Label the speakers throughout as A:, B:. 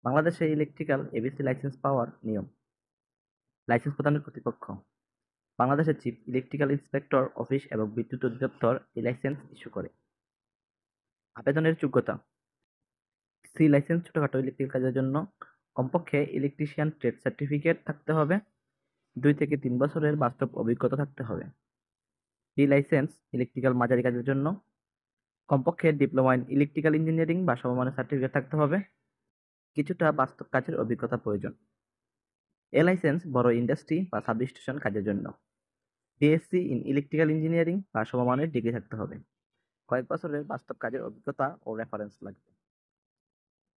A: বাংলাদেশে electrical ABC licence পাওয়ার নিয়ম। Licence প্রদানের কর্তৃপক্ষ বাংলাদেশের চিফ ইলেকট্রিক্যাল ইন্সপেক্টর অফিস এবং বিদ্যুৎ অধিদপ্তর এই লাইসেন্স ইস্যু করে। আবেদনের যোগ্যতা সি লাইসেন্স ছোটখাটো ইলেকট্রিক্যাল কাজের জন্য কমপক্ষে ইলেকট্রিশিয়ান ট্রেড সার্টিফিকেট থাকতে হবে, 2 থেকে 3 বছরের বাস্তব অভিজ্ঞতা থাকতে হবে। বি লাইসেন্স ইলেকট্রিক্যাল মাঝারি কাজের জন্য কমপক্ষে ডিপ্লোমা ইন ইলেকট্রিক্যাল ইঞ্জিনিয়ারিং বা সমমানের সার্টিফিকেট থাকতে হবে, কিছুটা বাস্তব কাজের অভিজ্ঞতা প্রয়োজন। এ লাইসেন্স বড় ইন্ডাস্ট্রি বা সাবস্টেশন কাজের জন্য বিএসসি ইন ইলেকট্রিক্যাল ইঞ্জিনিয়ারিং বা সমমানের ডিগ্রি থাকতে হবে, কয়েক বছরের বাস্তব কাজের অভিজ্ঞতা ও রেফারেন্স লাগবে।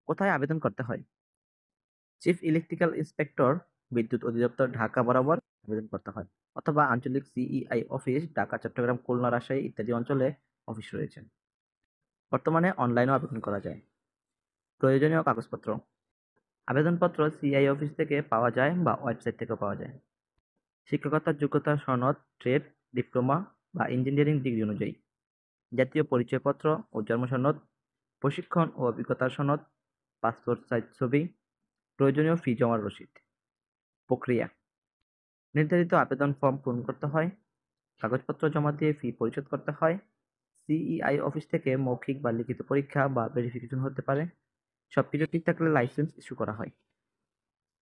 A: কোথায় আবেদন করতে হয়? চিফ ইলেকট্রিক্যাল ইন্সপেক্টর বিদ্যুৎ অধিদপ্তর ঢাকা বরাবর আবেদন করতে হয়, অথবা আঞ্চলিক সিইআই অফিস ঢাকা, চট্টগ্রাম, খুলনা, রাজশাহী ইত্যাদি অঞ্চলে অফিস রয়েছে। বর্তমানে অনলাইনেও আবেদন করা যায়। প্রয়োজনীয় কাগজপত্র আবেদনপত্র সিআই অফিস থেকে পাওয়া যায় বা ওয়েবসাইট থেকেও পাওয়া যায়। শিক্ষকতার যোগ্যতা সনদ, ট্রেড, ডিপ্লোমা বা ইঞ্জিনিয়ারিং ডিগ্রি অনুযায়ী। জাতীয় পরিচয়পত্র ও জন্ম সনদ, প্রশিক্ষণ ও অভিজ্ঞতার সনদ, পাসপোর্ট সাইজ ছবি, প্রয়োজনীয় ফি জমার রসিদ। প্রক্রিয়া নির্ধারিত আবেদন ফর্ম পূরণ করতে হয়, কাগজপত্র জমা দিয়ে ফি পরিশোধ করতে হয়। সিইআই অফিস থেকে মৌখিক বা লিখিত পরীক্ষা বা ভেরিফিকেশন হতে পারে। সবকিছু ঠিক থাকলে লাইসেন্স ইস্যু করা হয়।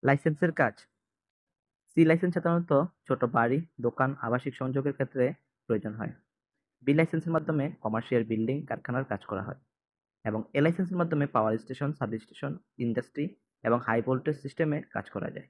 A: লাইসেন্সের কাজ সি লাইসেন্স সাধারণত ছোট বাড়ি, দোকান, আবাসিক সংযোগের ক্ষেত্রে প্রয়োজন হয়। বি লাইসেন্সের মাধ্যমে কমার্শিয়াল বিল্ডিং, কারখানার কাজ করা হয় এবং এ লাইসেন্সের মাধ্যমে পাওয়ার স্টেশন, সাবস্টেশন, ইন্ডাস্ট্রি এবং হাই ভোল্টেজ সিস্টেমে কাজ করা যায়।